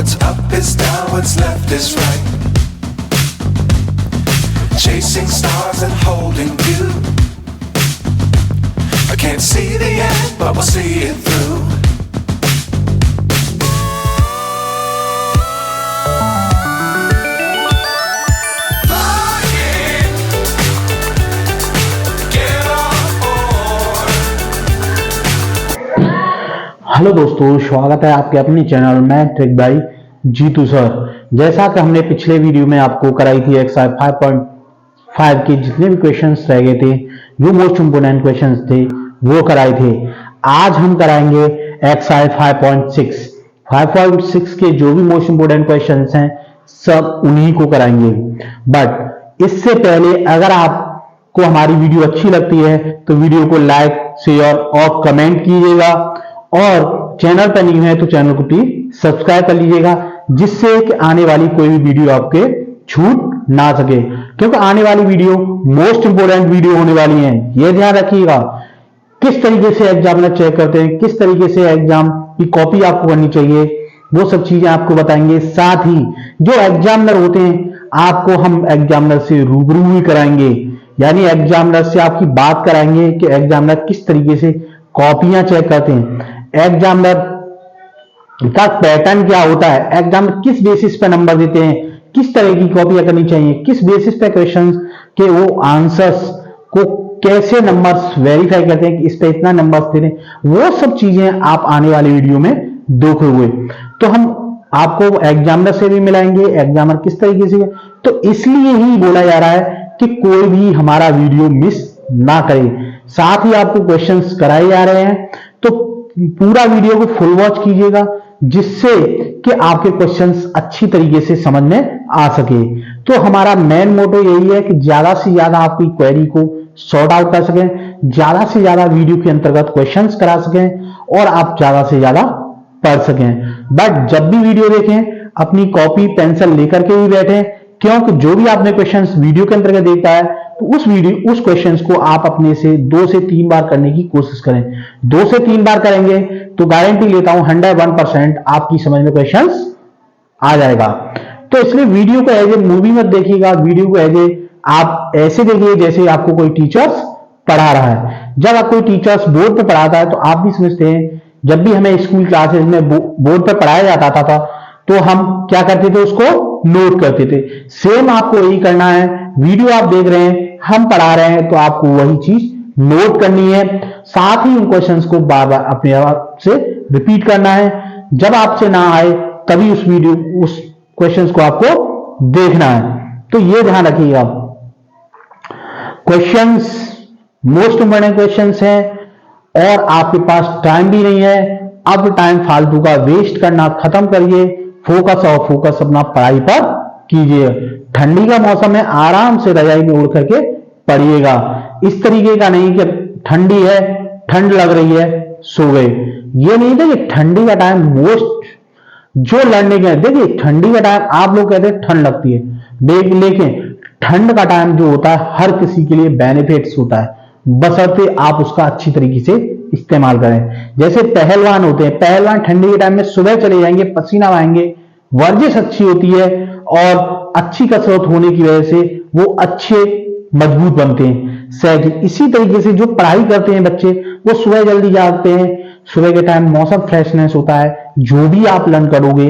What's up is down, what's left is right. Chasing stars and holding you. I can't see the end, but we'll see it through. Hello दोस्तों, स्वागत है आपके अपने channel में trick by Jitu sir. जैसा कि हमने पिछले वीडियो में आपको कराई थी एक्सरसाइज 5.5 के जितने भी क्वेश्चंस रह गए थे, जो मोस्ट इंपोर्टेंट क्वेश्चंस थे वो कराए थे। आज हम कराएंगे एक्सरसाइज 5.6। 5.6 के जो भी मोस्ट इंपोर्टेंट क्वेश्चंस हैं सब उन्हीं को कराएंगे। बट इससे पहले अगर आपको हमारी वीडियो अच्छी लगती है तो वीडियो को लाइक, शेयर और कमेंट कीजिएगा, और चैनल पर नहीं है तो चैनल को प्लीज सब्सक्राइब कर लीजिएगा, जिससे कि आने वाली कोई भी वीडियो आपके छूट ना सके, क्योंकि आने वाली वीडियो मोस्ट इंपोर्टेंट वीडियो होने वाली है। यह ध्यान रखिएगा किस तरीके से एग्जामिनर चेक करते हैं, किस तरीके से एग्जाम की कॉपी आपको करनी चाहिए, वो सब चीजें आपको बताएंगे। साथ ही जो एग्जामिनर होते हैं आपको हम एग्जामिनर से रूबरू भी कराएंगे, यानी एग्जामिनर से आपकी बात कराएंगे कि एग्जामिनर किस तरीके से कॉपियां चेक करते हैं, एग्जामिनर का पैटर्न क्या होता है, एग्जामिनर किस बेसिस पे नंबर देते हैं, किस तरह की कॉपियां करनी चाहिए, किस बेसिस पे क्वेश्चंस के वो आंसर्स को कैसे नंबर्स वेरीफाई करते हैं कि इस पे इतना नंबर्स दे रहे हैं, वो सब चीजें आप आने वाली वीडियो में देखोगे। तो हम आपको एग्जामिनर से भी मिलाएंगे, एग्जामिनर किस तरीके से, तो इसलिए ही बोला जा रहा है कि कोई भी हमारा वीडियो मिस ना करे। साथ ही आपको क्वेश्चंस कराए जा रहे हैं, तो पूरा वीडियो को फुल वॉच कीजिएगा, जिससे कि आपके क्वेश्चंस अच्छी तरीके से समझ में आ सके। तो हमारा मेन मोटो यही है कि ज्यादा से ज्यादा आपकी क्वेरी को सॉर्ट आउट कर सकें, ज्यादा से ज्यादा वीडियो के अंतर्गत क्वेश्चंस करा सकें और आप ज्यादा से ज्यादा पढ़ सकें। बट जब भी वीडियो देखें अपनी कॉपी पेंसिल लेकर के ही बैठें, क्योंकि जो भी आपने क्वेश्चंस वीडियो के अंतर्गत देखा है तो उस क्वेश्चंस को आप अपने से 2 से 3 बार करने की कोशिश करें। 2 से 3 बार करेंगे तो गारंटी लेता हूं 101% आपकी समझ में क्वेश्चंस आ जाएगा। तो इसलिए वीडियो को एज ए मूवी मत देखिएगा, वीडियो को एज ए आप ऐसे देखिए जैसे आपको कोई टीचर्स पढ़ा रहा है। जब आप कोई टीचर्स बोर्ड पे पढ़ाता है तो आप भी समझते हैं, जब भी हमें स्कूल क्लासेस में बोर्ड पे पढ़ाया जाता था तो हम क्या करते थे, उसको नोट करते थे। सेम आपको यही करना है, वीडियो आप देख रहे हैं, हम पढ़ा रहे हैं, तो आपको वही चीज नोट करनी है। साथ ही उन क्वेश्चंस को बार बार अपने आप से रिपीट करना है। जब आपसे ना आए तभी उस क्वेश्चंस को आपको देखना है। तो ये ध्यान रखिएगा, क्वेश्चंस मोस्ट इंपोर्टेंट क्वेश्चंस हैं और आपके पास टाइम भी नहीं है। अब टाइम फालतू का वेस्ट करना खत्म करिए, फोकस अपना पढ़ाई पर कीजिए। ठंडी का मौसम है, आराम से रजाई में उड़ करके पढ़िएगा। इस तरीके का नहीं कि ठंडी है, ठंड लग रही है, सो गए। ये नहीं था कि ठंडी का टाइम मोस्ट जो लड़ने के, देखिए ठंडी का टाइम आप लोग कहते हैं ठंड लगती है, लेकिन ठंड का टाइम जो होता है हर किसी के लिए बेनिफिट्स होता है, बशर्ते आप उसका अच्छी तरीके से इस्तेमाल करें। जैसे पहलवान होते हैं, पहलवान ठंडी के टाइम में सुबह चले जाएंगे, पसीना बहाएंगे, वर्जिश अच्छी होती है और अच्छी कसरत होने की वजह से वो अच्छे मजबूत बनते हैं, सही। इसी तरीके से जो पढ़ाई करते हैं बच्चे, वो सुबह जल्दी जागते हैं, सुबह के टाइम मौसम फ्रेशनेस होता है, जो भी आप लर्न करोगे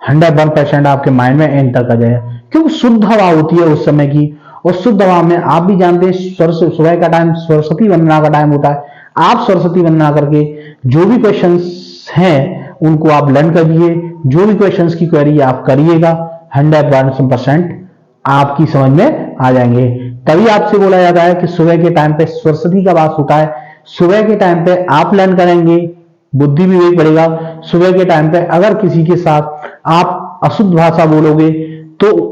101% आपके माइंड में एंटर कर जाएगा, क्योंकि शुद्ध हवा होती है उस समय की। और शुद्ध हवा में आप भी जानते हैं सुबह का टाइम सरस्वती वंदना का टाइम होता है। आप सरस्वती वंदना करके जो भी क्वेश्चंस हैं उनको आप लर्न करिए, जो भी क्वेश्चंस की क्वेरी आप करिएगा 100% आपकी समझ में आ जाएंगे। तभी आपसे बोला जाता है कि सुबह के टाइम पे सरस्वती का वास होता है। सुबह के टाइम पे आप लर्न करेंगे, बुद्धि विवेक बढ़ेगा। सुबह के टाइम पे अगर किसी के साथ आप अशुद्ध भाषा बोलोगे तो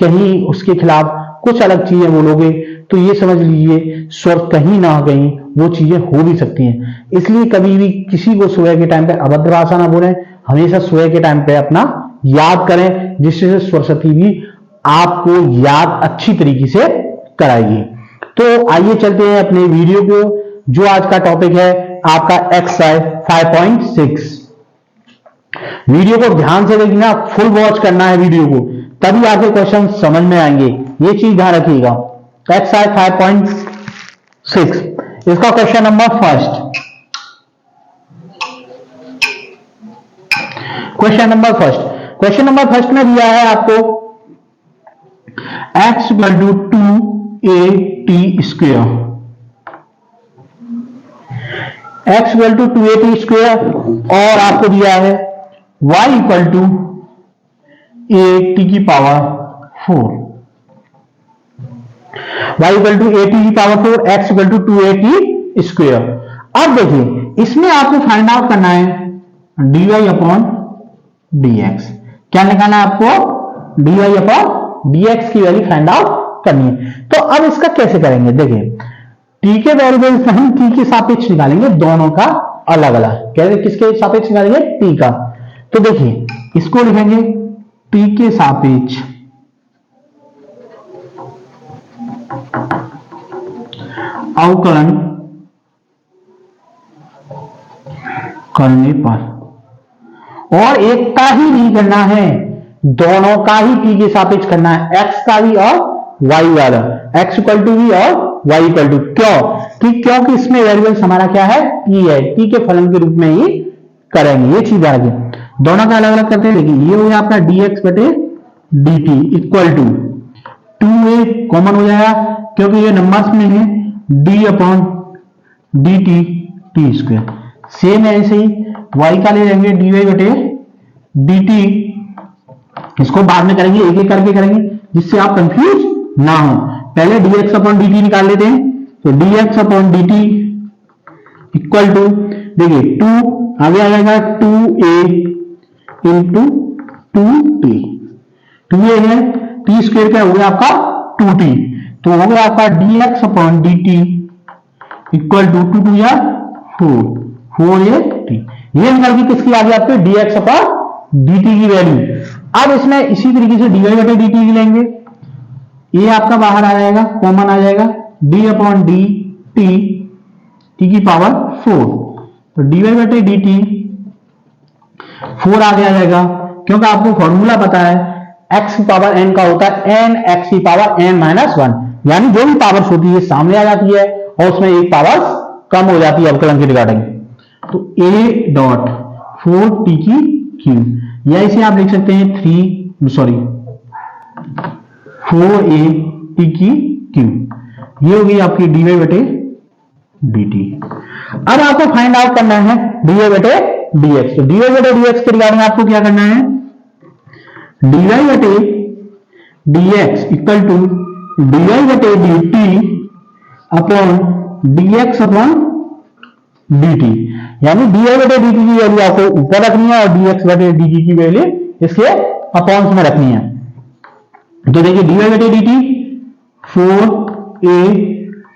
कहीं उसके खिलाफ कुछ अलग चीजें बोलोगे तो ये समझ लीजिए स्वर कहीं ना कहीं वो चीजें हो भी सकती हैं। इसलिए कभी भी किसी को सुबह के टाइम पे अभद्र भाषा ना बोलें, हमेशा सुबह के टाइम पे अपना याद करें, जिससे सरस्वती भी आपको याद अच्छी तरीके से कराएगी। तो आइए चलते हैं अपने वीडियो को, जो आज का टॉपिक है आपका एक्सरसाइज 5.6। वीडियो को ध्यान से देखना, फुल वॉच करना है वीडियो को, तभी आगे क्वेश्चन समझ में आएंगे। ये चीज ध्यान रखिएगा। एक्सरसाइज 5.6 इसका question number first. Question number first में दिया है आपको x equal to 2at square, x equal to 2at square, और आपको दिया है y इक्वल टू at की power 4, y equal to at की power 4, x equal to 2at square. अब देखिए इसमें आपको फाइंड आउट करना है dy अपॉन dx। क्या निकालना है आपको? dy अपॉन dx की वैल्यू फाइंड आउट करनी है। तो अब इसका कैसे करेंगे? देखिए t के वेरिएबल्स में हम t के सापेक्ष निकालेंगे, दोनों का अलग अलग। कैसे, किसके सापेक्ष निकालेंगे? t का। तो देखिए इसको लिखेंगे t के सापेक्ष अवकलन करने पर, और एक का ही नहीं करना है, दोनों का ही t के सापेक्ष करना है, x का भी और y वाला, x इक्वल टू भी और y इक्वल टू। क्योंकि इसमें वेरिएबल्स हमारा क्या है? t है, t के फलन के रूप में ही करेंगे। ये चीज आगे दोनों का अलग अलग करते हैं। देखिए ये हो गया आपका dx बटे dt equal to 2a common हो जाएगा क्योंकि ये नंबर्स में है, d upon dt t square. Same ऐसे ही y का ले लेंगे dy बटे dt, इसको बाद में करेंगे, एक एक करके करेंगे जिससे आप कंफ्यूज ना हो। पहले dx अपॉन dt निकाल लेते हैं। तो dx upon dt equal to, देखिए 2 आगे आ जाएगा 2a इंटू 2t, 2a है, t स्क्वायर क्या हो गया आपका 2t, तो हो गया आपका dx upon dt equal to 2 2 या 4a t। ये निकल के किसकी आ गई आपके? dx अपॉन dt की वैल्यू। अब इसमें इसी तरीके से dy बटे dt की लेंगे, ये आपका बाहर आ जाएगा, कॉमन आ जाएगा, d अपॉन dt t की पावर 4, तो dy बटे dt 4 आगे आ जाएगा, क्योंकि आपको फॉर्मूला पता है x की पावर n का होता है n x की पावर n माइनस 1, यानी जो भी पावर्स होती है सामने आ जाती है और उसमें एक पावर कम हो जाती है अवकलन के रिगार्डिंग। तो a डॉट 4t की क्यू, या इसे आप लिख सकते हैं 4a t की क्यू। ये होगी आपकी dy बटे dt। अब आपको फाइंड आउट करना है dy बटे dx। तो dy बटे dx के रिगार्डिंग आपको क्या करना है? dy बटे dx इक्वल टू dy बटे dt upon dx upon dt, यानी dy बटे dt की वैल्यू आपको ऊपर रखनी है और dx बटे dt की वैल्यू इसके अपॉन्स में रखनी है। तो देखिए dy बटे dt 4a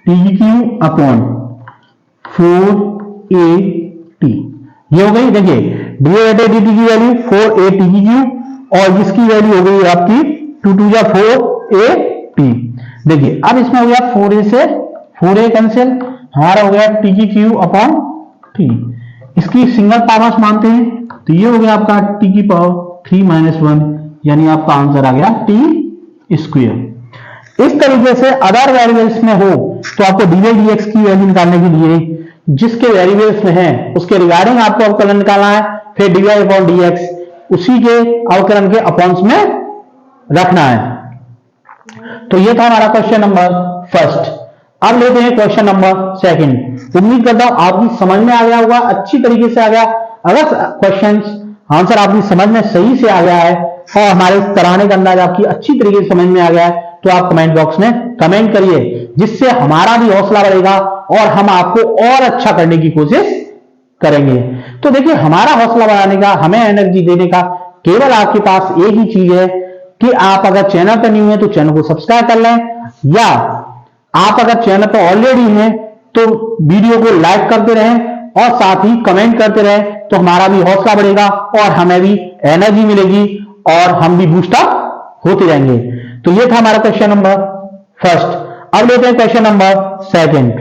t Q upon 4at, ये हो गई। देखिए dy बटे dt की वैल्यू 4at की क्यू और जिसकी वैल्यू हो गई आपकी 2 2 या 4at। देखिए अब इसमें हो गया 4a से 4a कैंसिल, हमारा हो गया t की क्यू अपॉन t, इसकी सिंगल पावर्स मानते हैं, तो ये हो गया आपका t की पावर 3 माइनस 1, यानी आपका आंसर आ गया t स्क्वायर। इस तरीके से अदर वेरिएबल्स में हो तो आपको dy dx की वैल्यू निकालने के लिए जिसके वेरिएबल्स में है उसके रिगार्डिंग आपको अवकलन निकालना है, फिर dy अपॉन dx उसी के अवकलन के अपॉन्स में रखना है। तो ये था हमारा क्वेश्चन नंबर फर्स्ट। अब लेते हैं क्वेश्चन नंबर सेकंड। उम्मीद करता हूं आपकी समझ में आ गया होगा, अच्छी तरीके से आ गया। अगर क्वेश्चन आंसर आपकी समझ में सही से आ गया है और हमारे कराने का अंदाज आपकी अच्छी तरीके से समझ में आ गया है तो आप कमेंट बॉक्स में कमेंट करिए, जिससे हमारा भी हौसला बढ़ेगा और हम आपको और अच्छा करने की कोशिश करेंगे। तो देखिए हमारा हौसला बढ़ाने का, हमें एनर्जी देने का केवल आपके पास एक ही चीज है कि आप अगर चैनल पर न्यू है तो चैनल को सब्सक्राइब कर लें, या आप अगर चैनल पर ऑलरेडी हैं तो वीडियो को लाइक करते रहें और साथ ही कमेंट करते रहें, तो हमारा भी हौसला बढ़ेगा और हमें भी एनर्जी मिलेगी और हम भी बूस्टअप होते जाएंगे। तो ये था हमारा क्वेश्चन नंबर फर्स्ट। अब लेते हैं क्वेश्चन नंबर सेकंड।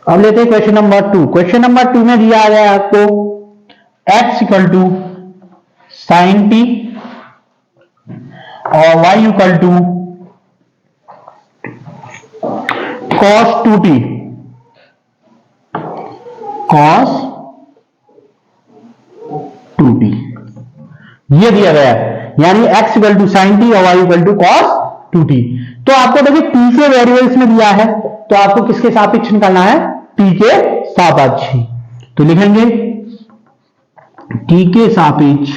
अब लेते हैं क्वेश्चन नंबर 2। क्वेश्चन नंबर 2 में दिया गया है आपको x equal to sine t और y equal to cos 2t, cos 2t ये दिया गया है, यानी x equal to sine t और y equal to cos 2t। तो आपको देखिए t के वेरिएबल्स में दिया है, तो आपको किसके सापेक्ष निकालना है, t के सापेक्ष। तो लिखेंगे t के सापेक्ष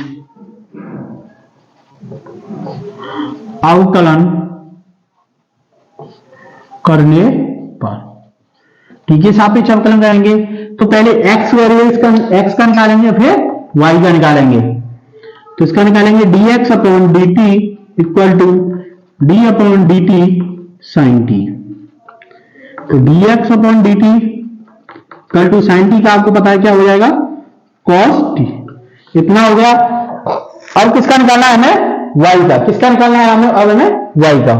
अवकलन करने पर, t के सापेक्ष अवकलन करेंगे तो पहले x वेरिएबल्स का x का निकालेंगे, फिर y का निकालेंगे। तो इसका निकालेंगे dx upon dt equal to d upon dt sine t. तो dx upon dt equal to sine t का आपको पता है क्या हो जाएगा, cos t। इतना हो गया। अब किसका निकालना है हमें, y का। किसका निकालना है हमें, अब हमें y का।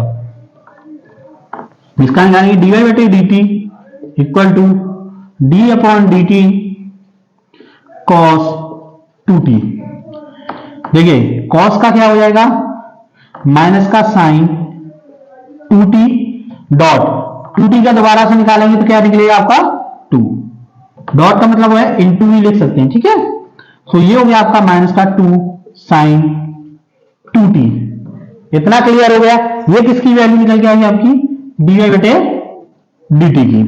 इसका निकालेंगे dy बटे dt equal to d upon dt cos 2t। देखिए cos का क्या हो जाएगा, माइनस का साइन 2t डॉट 2t का दोबारा से निकालेंगे तो क्या निकलेगा आपका 2। डॉट का मतलब है इनटू भी लिख सकते हैं, ठीक है। तो ये हो गया आपका माइनस का 2 साइन 2t। इतना क्लियर हो गया। ये किसकी वैल्यू निकल के आई आपकी, dy बटे dt की।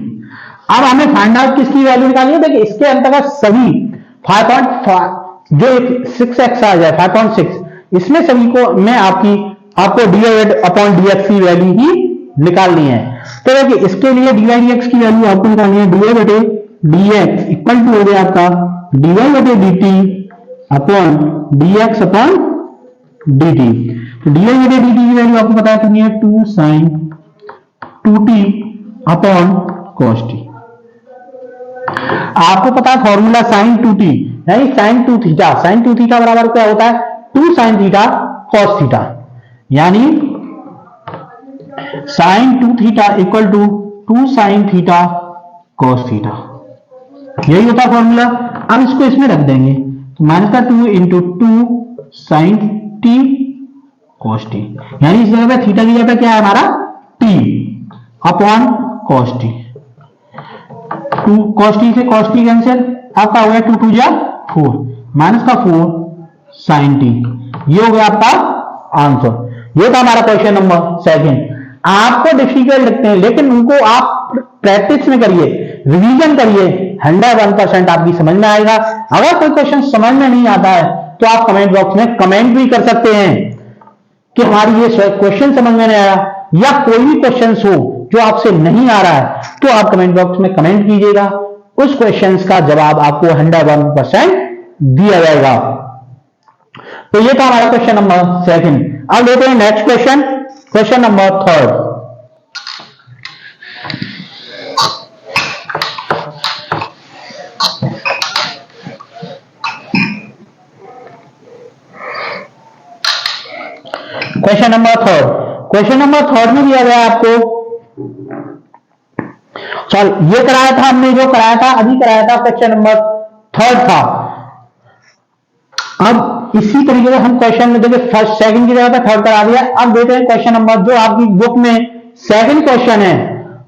अब हमें फाइंड आउट किसकी वैल्यू निकालनी है। देखिए इसके अंतर्गत सभी 5.5 जो 6x आ जाए 5.6, इसमें सभी को में आपको dy अपॉन dx की वैल्यू ही निकालनी है। तो देखिए इसके लिए dy dx की वैल्यू आपको निकालनी है, dy बटे dx इक्वल टू हो गया आपका dy बटे dt upon dx upon dt। तो dy बटे dt की वैल्यू आपको पता है कितनी है, 2 sign 2t upon cos t। आपको पता है फॉर्मूला साइन 2t यानी साइन 2 थीटा, साइन 2 थीटा बराबर क्या होता है, 2 साइन थीटा cos थीटा, यानी sine 2 theta equal to 2 sine theta cos theta, यही होता है फॉर्मूला। अब इसको इसमें रख देंगे तो माइनस का 2 into 2 sine t cos t, यानी इस जगह पे थीटा की जगह पे क्या है हमारा t upon cos T. 2 cos T से cos टी कैंसिल, आपका हो गया 2 2 जा 4 माइनस का 4 साइन टी। ये हो गया आपका आंसर। ये था हमारा क्वेश्चन नंबर 2। आपको डिफिकल्ट लगते हैं लेकिन उनको आप प्रैक्टिस में करिए, रिवीजन करिए, 101% आपकी समझ में आएगा। अगर कोई क्वेश्चन समझ में नहीं आता है तो आप कमेंट बॉक्स में कमेंट भी कर सकते हैं कि हमारी ये क्वेश्चन समझ में नहीं आया, या कोई भी क्वेश्चन हो जो आपसे नहीं आ रहा है तो आप कमेंट बॉक्स में कमेंट कीजिएगा, उस क्वेश्चन का जवाब आपको 101% दिया जाएगा। तो ये था हमारा क्वेश्चन नंबर 2। अब लेते हैं next question, question number 3। Question number 3। Question number 3 में दिया गया आपको, चल ये कराया था हमने, जो कराया था अभी कराया था क्वेश्चन नंबर 3 था। अब इसी तरीके से हम क्वेश्चन में देखिए फर्स्ट सेकंड की जगह पे थर्ड करा दिया। अब देखते हैं क्वेश्चन नंबर जो आपकी बुक में सेकंड क्वेश्चन है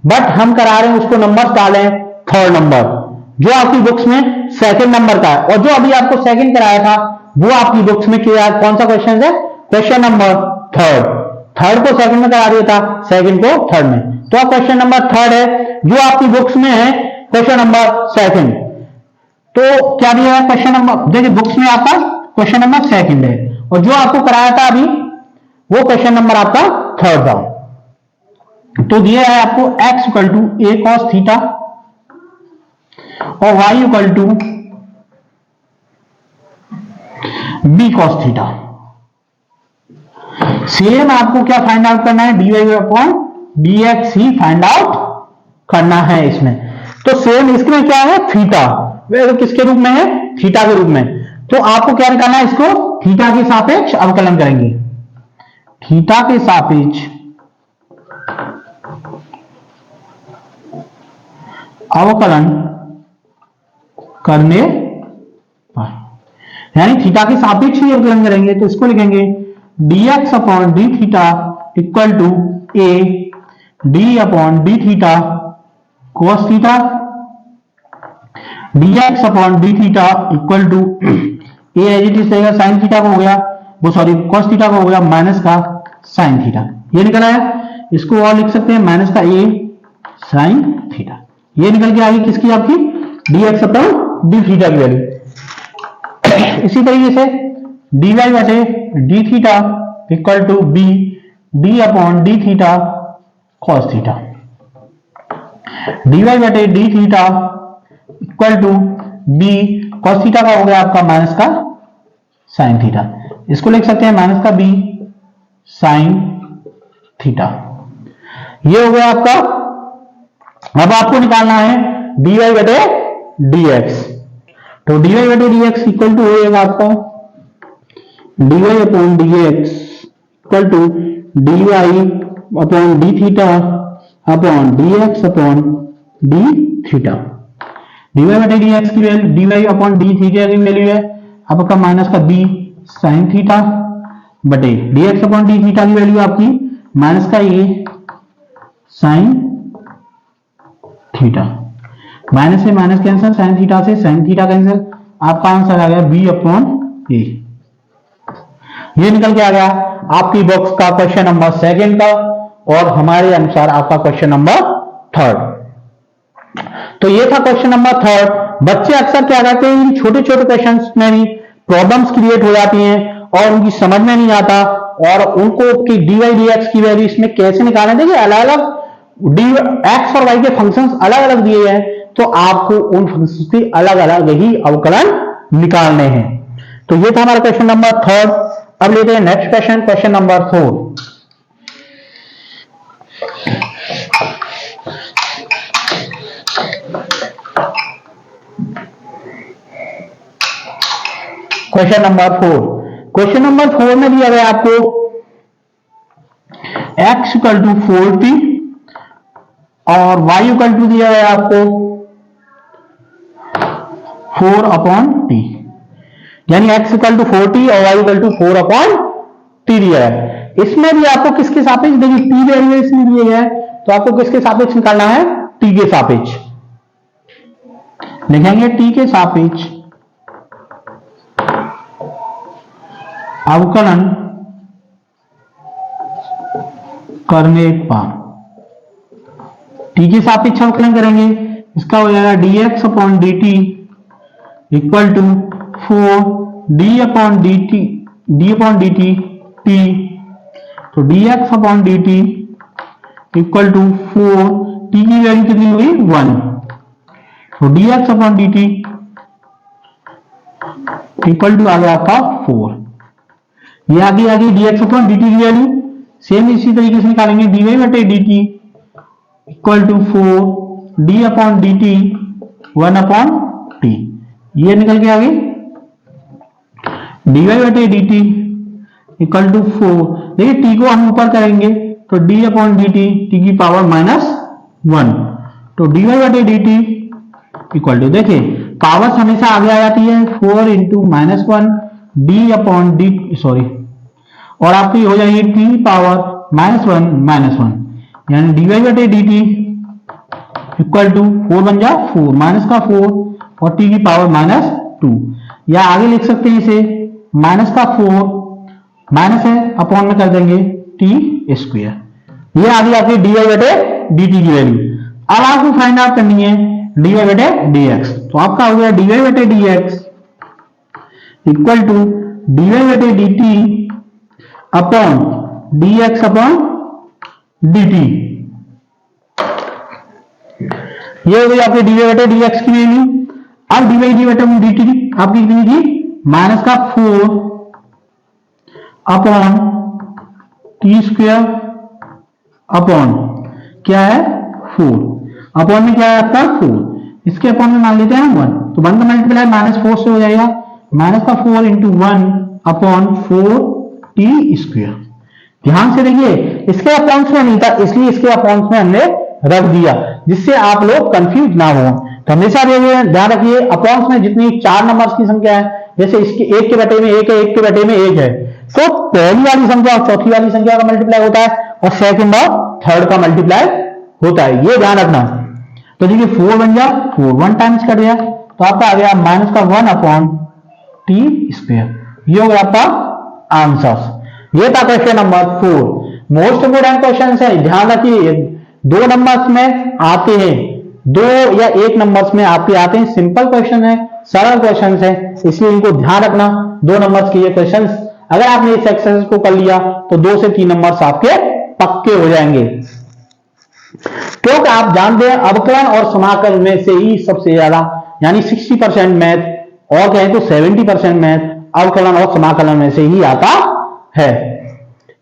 बट हम करा रहे हैं उसको नंबर डालें 3rd नंबर, जो आपकी बुक्स में सेकंड नंबर का है, और जो अभी आपको सेकंड कराया था वो आपकी बुक्स में क्या कौन सा क्वेश्चन है, क्वेश्चन नंबर 3rd। थर्ड को सेकंड में करा दिया था, सेकंड को थर्ड में। तो अब क्वेश्चन नंबर 3rd है जो आपकी बुक्स में है क्वेश्चन नंबर 2। तो क्या दिया है क्वेश्चन नंबर, देखिए बुक्स में आपका क्वेश्चन नंबर 2 है और जो आपको कराया था अभी वो क्वेश्चन नंबर आपका 3rd था। तो दिया है आपको x equal to a cos theta और y equal to b cos theta. Same आपको क्या फाइंड आउट करना है, dy अपॉन dx ही फाइंड आउट करना है इसमें। तो सेम इसमें क्या है थीटा, किसके रूप में है, थीटा के रूप में। तो आपको क्या निकालना है, इसको थीटा के सापेक्ष अवकलन करेंगे, थीटा के सापेक्ष अवकलन करने पर, यानी थीटा के सापेक्ष ही अवकलन करेंगे, तो इसको लिखेंगे dx upon D theta equal to a d upon D theta cos theta, dx upon D theta equal to a as it is रहेगा साइन थीटा का हो गया, वो सॉरी cos थीटा का हो गया माइनस का साइन थीटा, ये निकल आया। इसको और लिख सकते हैं माइनस का ए साइन थीटा, ये निकल के आएगी किसकी आपकी dx अपॉन डी थीटा की वैल्यू। इसी तरीके से dy बटे d theta equal to b d upon D theta cos theta, dy बटे d theta equal to b cos theta का हो गया आपका माइनस का साइन थीटा, इसको लिख सकते हैं माइनस का बी साइन थीटा, ये हो गया आपका। अब आपको निकालना है dy बटे dx, तो dy बटे dx इक्वल टू हो जाएगा आपका dy upon dx equal to dy upon D theta upon dx upon D theta, dy बटे dx की value dy upon D theta की वैल्यू है आपका माइनस का b साइन थीटा बटे dx अपॉन डी थीटा की वैल्यू आपकी minus का a साइन थीटा, माइनस से माइनस कैंसिल, साइन थीटा से साइन थीटा कैंसिल, आपका आंसर आ गया b अपॉन a। ये निकल के आ गया आपकी बॉक्स का क्वेश्चन नंबर सेकंड का, और हमारे अनुसार आपका क्वेश्चन नंबर थर्ड। तो ये था क्वेश्चन नंबर थर्ड। बच्चे अक्सर क्या करते हैं, इन छोटे छोटे क्वेश्चंस में भी प्रॉब्लम्स क्रिएट हो जाती हैं और उनकी समझ में नहीं आता, और उनको कि dy dx की वैल्यू इसमें कैसे निकालना। देखिए अलग अलग x और y के फंक्शंस अलग अलग दिए हैं, तो आपको उन फंक्शंस के अलग अलग ही अवकलन निकालने हैं। तो ये था हमारा क्वेश्चन नंबर थर्ड। अब लेते हैं next question, question number four. Question number four, question number four में दिया गया आपको x इक्वल टू 4t और y इक्वल टू दिया गया आपको 4 अपॉन टी, यानी x इक्वल टू 4t और y equal to 4 upon t दिया है। इसमें भी आपको किसके सापेक्ष, देखिए t वैल्यू इसमें दिए गया है, तो आपको किसके सापेक्ष निकालना है, t के सापेक्ष लिखेंगे, t के सापेक्ष अवकलन करने पर, t के सापेक्ष अवकलन करेंगे, इसका हो जाएगा dx upon dt equal to 4 d upon dt t, तो dx upon dt equal to 4, t की वैल्यू कितनी हुई 1, तो dx upon dt equal to आ गया आपका 4। ये आगे आगे dx अपॉन dt की वैल्यू सेम इसी तरीके से निकालेंगे, dy बटे dt equal to 4 d upon dt 1 upon t, ये निकल के आगे dy बटे dt इक्वल टू 4, देखिए t को हम ऊपर करेंगे तो d अपॉन dt t की पावर -1, तो dy बटे dt इक्वल टू, देखिए पावर्स हमेशा आगे आ जाती है, 4 into -1 d upon D sorry, और आपकी हो जाएगी t पावर -1, यानी dy बटे dt इक्वल टू 4 बन जा 4 माइनस का 4 और t की पावर -2, या आगे लिख सकते हैं इसे माइनस का 4 माइनस है अपॉन में कर देंगे t स्क्वायर, ये आ गई आपकी dy बटे dt की वैल्यू। अब आपको फाइंड आउट करनी है dy बटे dx, तो आपका हो गया dy बटे dx इक्वल टू dy बटे dt upon dx upon dt, ये हो गई आपकी dy बटे dx की वैल्यू। अब dy बटे dt आपकी कितनी थी, माइनस का 4 अपॉन टी स्क्वायर अपॉन क्या है 4, अपॉन में क्या है आपका 4, इसके अपॉन में मान लेते हैं 1, तो 1 का मल्टीप्लाई -4 से हो जाएगा, माइनस का 4 इंटू 1 अपॉन 4 टी स्क्वायर। ध्यान से देखिए इसके अपॉन्स में नहीं था, इसलिए इसके अपॉन्स में हमने रख दिया, जिससे आप लोग कंफ्यूज ना हो। तो हमेशा ध्यान रखिए, अपॉन्स में जितनी 4 नंबर्स की संख्या है, जैसे इसके 1 के बटे में 1 है, 1 के बटे में 1 है, तो पहली वाली संख्या और चौथी वाली संख्या का मल्टीप्लाई होता है और सेकंड और थर्ड का मल्टीप्लाई होता है, ये ध्यान रखना। तो देखिए 4 बन गया, 4 1 टाइम्स कर दिया, तो आपका आ गया माइनस का 1 अपॉन टी स्क्वायर। ये हो गया आपका आंसर। ये था question number 4। Most important question है, ध्यान रखिए 2 नंबर्स में आते हैं, 2 या 1 नंबर्स में आपके आते हैं। सिंपल क्वेश्चन है, सरल क्वेश्चन है, इसलिए इनको ध्यान रखना। 2 नंबर्स के ये क्वेश्चन, अगर आपने इस एक्सरसाइज को कर लिया तो 2 से 3 नंबर्स आपके पक्के हो जाएंगे, क्योंकि आप जानते हैं अवकलन और समाकलन में से ही सबसे ज्यादा, यानी 60% मैथ और कहें तो 70% मैथ अवकलन और समाकलन में से ही आता है।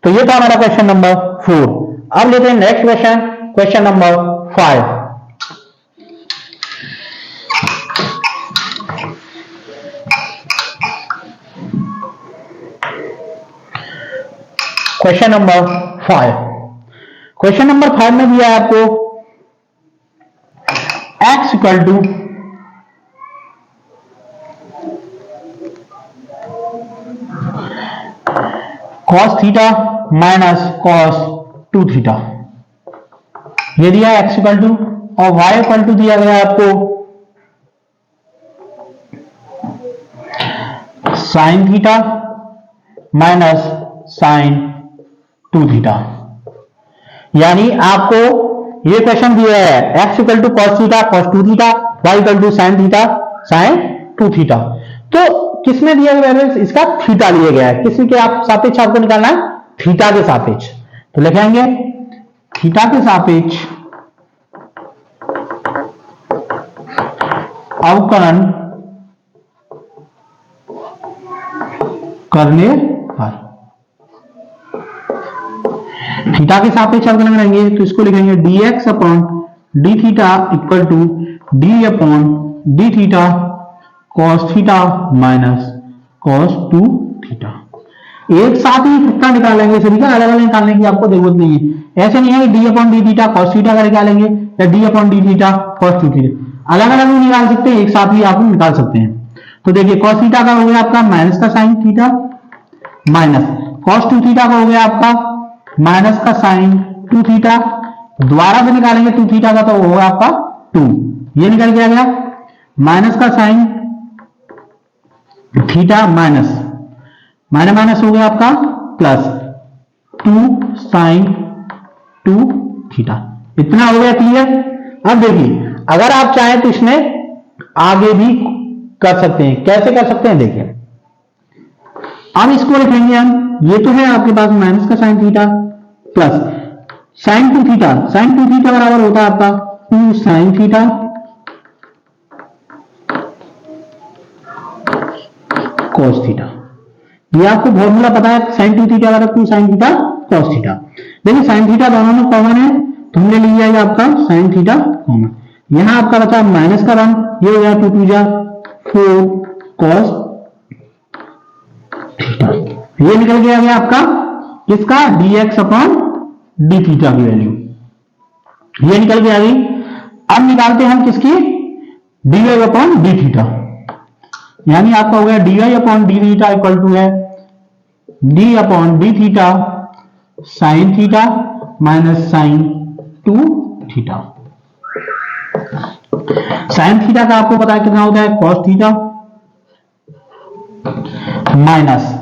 तो ये था हमारा क्वेश्चन नंबर 4। अब लेते हैं next question, question number 5। Question number 5। Question number 5 में दिया है आपको x equal to cos theta minus cos 2 theta, ये दिया है x इक्वल टू, और y इक्वल टू दिया गया आपको sin theta minus sin 2 theta. यानी आपको ये क्वेश्चन दिया है x equal to cos theta cos 2 theta, y equal to sin theta sin 2 theta. तो किसमें दिया गया है, इसका थीटा लिया गया है, किसी के आप सापेक्ष आपको निकालना है, थीटा के सापेक्ष। तो लिखेंगे थीटा के सापेक्ष अवकलन करने पर, थीटा के सापेक्ष अवकलन करेंगे तो इसको लिखेंगे dx upon D theta equal to d upon D theta cos theta minus cos 2 theta. एक साथ ही कितना निकालेंगे, सभी का अलग अलग निकालने की आपको जरूरत नहीं है। ऐसे नहीं है D upon D theta cos theta का निकालेंगे या D upon D theta cos 2 theta, अलग अलग भी निकाल सकते हैं, एक साथ भी आप निकाल सकते हैं। तो देखिए cos थीटा का हो गया आपका माइनस का sin theta, minus cos 2 theta का हो गया आपका माइनस का sin 2 थीटा, दोबारा से निकालेंगे 2 थीटा का तो वो होगा आपका 2, ये निकल के आ गया माइनस का sin theta minus minus minus हो गया आपका प्लस 2 sin 2 थीटा। इतना हो गया क्लियर। अब देखिए अगर आप चाहें तो इसमें आगे भी कर सकते हैं, कैसे कर सकते हैं देखिए, अब इसको लिखेंगे हम, ये तो है आपके पास माइनस का sin theta plus sin 2 theta, sin 2 theta बराबर होता है आपका 2 sin थीटा cos थीटा। ये आपको फॉर्मूला पता है, sin 2 थीटा बराबर 2 sin थीटा cos थीटा। देखिए sin थीटा दोनों में कॉमन है, तो हमने ले लिया आपका sin थीटा कॉमन, यहां आपका बचा माइनस का 1, ये हो गया 2 2 जा 4 cos थीटा, ये निकल गया आपका किसका dx अपॉन डी थीटा की वैल्यू, ये निकल के आ गई। अब निकालते हैं हम किसकी, dy अपॉन डी थीटा, यानी आपका हो गया dy upon D theta equal to है D upon D theta sine theta minus sine 2 theta. Sine theta का आपको पता है कितना होता है cos theta minus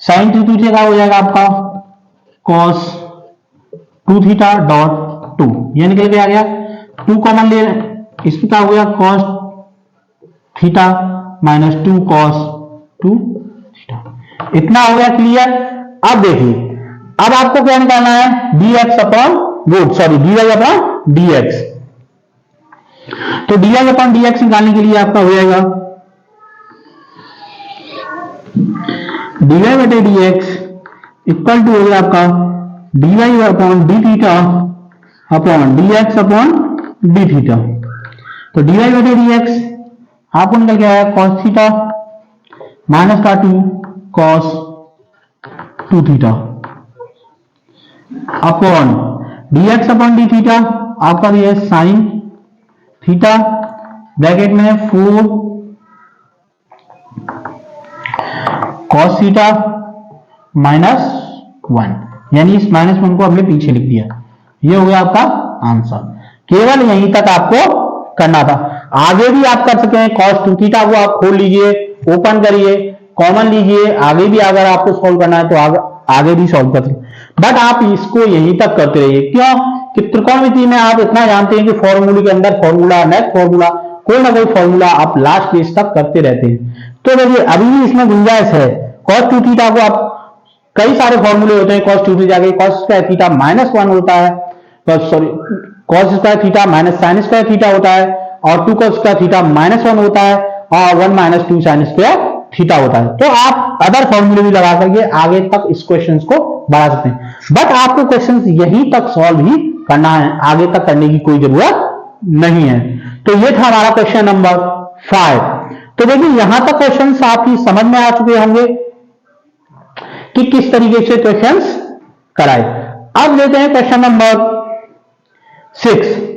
sine 2 theta का हो जाएगा आपका cos 2 थीटा डॉट 2, ये निकल के आ गया 2 कॉमन ले, इसमें क्या हो गया cos theta minus 2 cos 2 theta. इतना हो गया क्लियर। अब देखिए अब आपको क्या निकालना है dx upon dy upon dx, तो dy अपॉन dx निकालने के लिए आपका हो जाएगा dy बटे dx इक्वल टू हो गया आपका dy upon D theta upon dx upon D theta. तो dy बटे dx आपको निकल के आया cos थीटा माइनस का 2 cos 2 theta upon dx upon D theta आपका ये साइन थीटा ब्रैकेट में 4 कॉस थीटा -1, यानी इस -1 को हमने पीछे लिख दिया। ये हो गया आपका आंसर। केवल यहीं तक आपको करना था, आगे भी आप कर सकते हैं। cos 2 थीटा को आप खोल लीजिए, ओपन करिए, कॉमन लीजिए, आगे भी अगर आपको सॉल्व करना है तो आगे भी सॉल्व कर सकते, बट आप इसको यहीं तक करते रहिए। क्यों कि त्रिकोणमिति में आप इतना जानते हैं कि फॉर्मूले के अंदर फॉर्मूला, नेक्स्ट फॉर्मूला, कोई ना कोई फॉर्मूला आप लास्ट पेज तक करते रहते हैं। तो देखिए अभी भी इसमें गुंजाइश है। cos 2 थीटा को आप, कई सारे फॉर्मूले होते हैं cos 2 थीटा के, cos स्क्वायर थीटा -1 होता है, sorry cos square theta sin square theta होता है, और 2 cos स्क्वायर थीटा -1 होता है, और 1 2 sin स्क्वायर थीटा होता है। तो आप अदर फॉर्मूले भी लगा करके आगे तक इस क्वेश्चन को बढ़ा सकते हैं, बट आपको क्वेश्चन यहीं तक सॉल्व ही करना है, आगे तक करने की कोई जरूरत नहीं है। तो ये था हमारा क्वेश्चन नंबर 5। तो देखिए यहां तक क्वेश्चन आपकी समझ में आ चुके होंगे कि किस तरीके से क्वेश्चंस कराए। अब लेते हैं क्वेश्चन नंबर 6।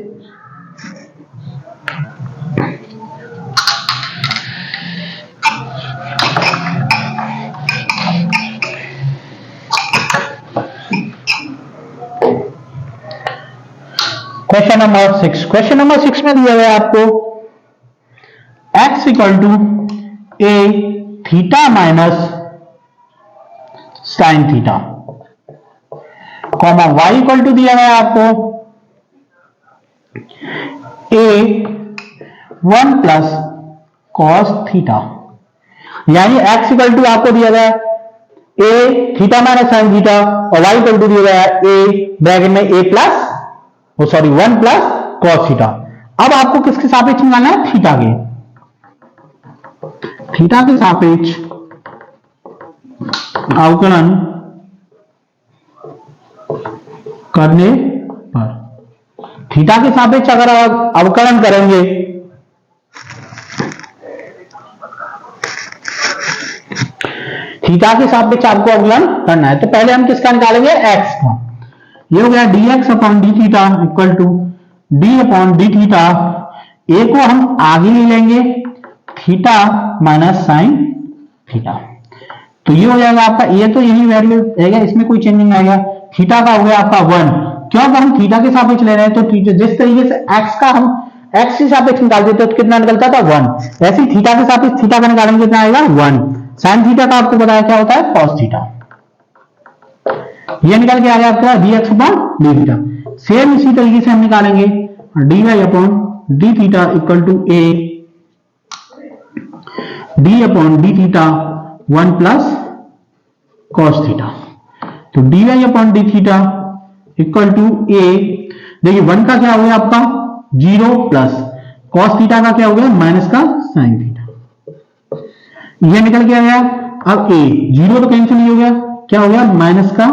क्वेश्चन नंबर 6 में दिया गया आपको x = a theta minus sine theta, comma y = दिया गया आपको a 1 प्लस कॉस थीटा, यानी x = आपको दिया गया a theta minus sine theta, और y = दिया गया a ब्रैकेट में a plus 1 plus cos theta. अब आपको किसके सापेक्ष निकालना है? थीटा के सापेक्ष अवकलन करने पर, थीटा के सापेक्ष अगर अवकलन करेंगे थीटा के सापेक्ष आपको अवकलन करना है, तो पहले हम किसका निकालेंगे? x का। ये हो गया dx upon D theta equal to d upon D theta, a को हम आगे ले लेंगे थीटा माइनस साइन थीटा, तो ये हो जाएगा आपका, ये तो यही वैल्यू रहेगा, इसमें कोई चेंज नहीं आएगा। थीटा का हो गया आपका 1, क्योंकि हम थीटा के सापेक्ष ले रहे हैं, तो जिस तरीके से x का हम x के सापेक्ष निकालते थे तो कितना निकलता था? 1। ऐसे ही थीटा के सापेक्ष थीटा का निकालेंगे कितना आएगा? 1। साइन थीटा का आपको बताया क्या होता है? cos theta. ये निकल के आ गया आपका dx upon D theta. Same इसी तरीके से हम निकालेंगे dy upon D theta equal to a d upon D theta 1 plus cos theta, तो dy upon D theta equal to a, देखिए 1 का क्या हो गया आपका 0 प्लस cos थीटा का क्या हो गया माइनस का sin थीटा, ये निकल के आया। अब a 0 तो कैंसिल ही हो गया, क्या हो गया माइनस का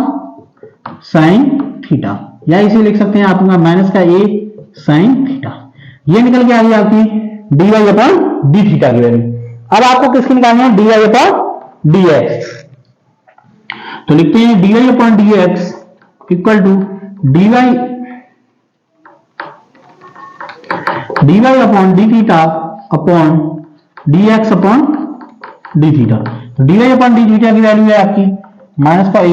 sin थीटा, या इसे लिख सकते हैं आप माइनस का a sin थीटा। ये निकल के आ गई आपकी dy अपॉन डी थीटा की वैल्यू। अब आपको किसकी निकालनी है? dy अपॉन dx, तो लिखते हैं dy upon dx equal to dy upon D theta upon dx upon D theta, तो dy अपॉन डी थीटा की वैल्यू है आपकी माइनस का a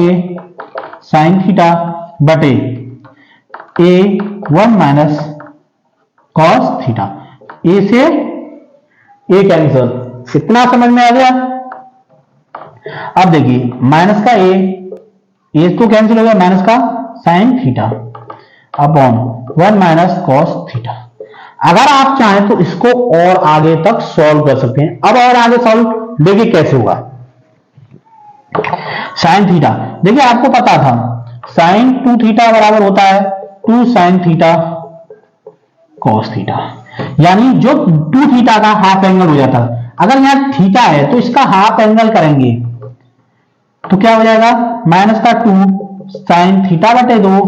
साइन थीटा बटे a 1 minus cos theta, a से a कैंसिल, कितना समझ में आ गया? अब देखिए माइनस का a तो कैंसिल हो गया, माइनस का sine theta upon 1 minus cos theta. अगर आप चाहें तो इसको और आगे तक सॉल्व कर सकते हैं। अब और आगे सॉल्व देखिए कैसे होगा। साइन थीटा, देखिए आपको पता था साइन 2 थीटा बराबर होता है 2 साइन थीटा कॉस थीटा, यानी जो 2 थीटा का हाफ एंगल हो जाता है, अगर यहां थीटा है तो इसका हाफ एंगल करेंगे तो क्या हो जाएगा माइनस का 2 साइन थीटा बटे 2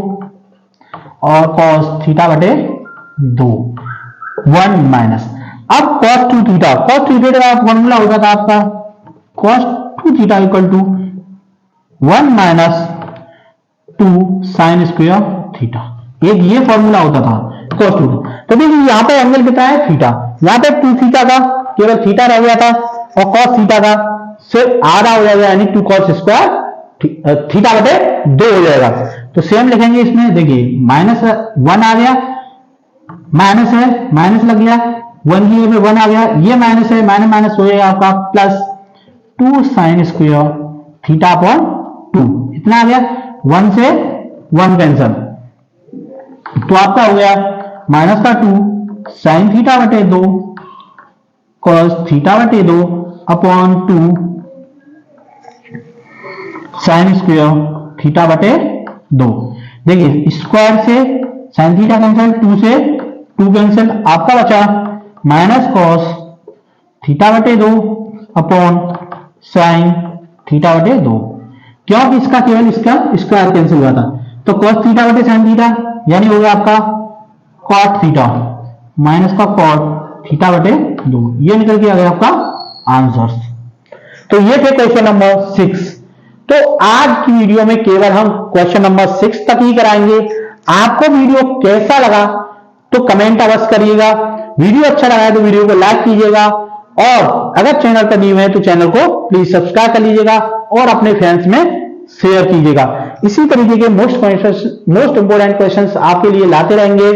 और कॉस थीटा बटे 2 1 माइनस, अब cos 2 थीटा, cos 2 थीटा का फॉर्मूला होता था आपका cos 2 theta equal to 1 minus 2 sine square theta, एक ये फॉर्मूला होता था। cos 2। तो देखिए यहाँ पे एंगल कितना है थीटा, यहाँ पे 2 थीटा का केवल थीटा रह गया था और cos थीटा का सिर्फ आधा हो जाएगा, यानी 2 cos स्क्वायर थीटा बटे 2 हो जाएगा। तो सेम लिखेंगे इसमें, देखिए -1 आ गया, माइनस है माइनस लग गया, 1 की जगह 1 आ गया, ये माइनस है माइनस माइनस हो जाएगा आपका plus 2 sin square theta upon 2, इतना आ गया, 1 से 1 कैंसल, तो आपका हो गया माइनस का 2 sin थीटा बटे 2 cos थीटा बटे 2 अपॉन 2 sin स्क्वायर थीटा बटे 2। देखिए स्क्वायर से sin थीटा कैंसिल, 2 से 2 कैंसिल, आपका बचा माइनस cos थीटा बटे 2 अपॉन sin थीटा बटे 2, क्योंकि इसका केवल इसका स्क्वायर कैंसिल हुआ था। तो cos थीटा बटे sin थीटा यानी हो गया आपका cot थीटा माइनस का cot थीटा बटे 2, ये निकल के आ गया आपका आंसर। तो ये थे क्वेश्चन नंबर 6। तो आज की वीडियो में केवल हम क्वेश्चन नंबर 6 तक ही कराएंगे। आपको वीडियो कैसा लगा तो कमेंट अवश्य करिएगा, वीडियो अच्छा लगा है तो वीडियो को लाइक कीजिएगा, और अगर चैनल पर न्यू है तो चैनल को प्लीज सब्सक्राइब कर लीजिएगा और अपने फ्रेंड्स में शेयर कीजिएगा। इसी तरीके के मोस्ट इंपोर्टेंट क्वेश्चंस आपके लिए लाते रहेंगे,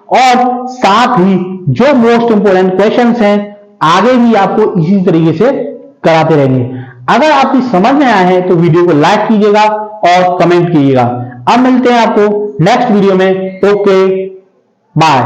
और साथ ही जो मोस्ट इंपोर्टेंट क्वेश्चंस हैं आगे भी आपको इसी तरीके से कराते रहेंगे। अगर आपकी समझ में आया है तो वीडियो को लाइक कीजिएगा और कमेंट कीजिएगा। अब मिलते हैं आपको नेक्स्ट वीडियो में। Okay bye.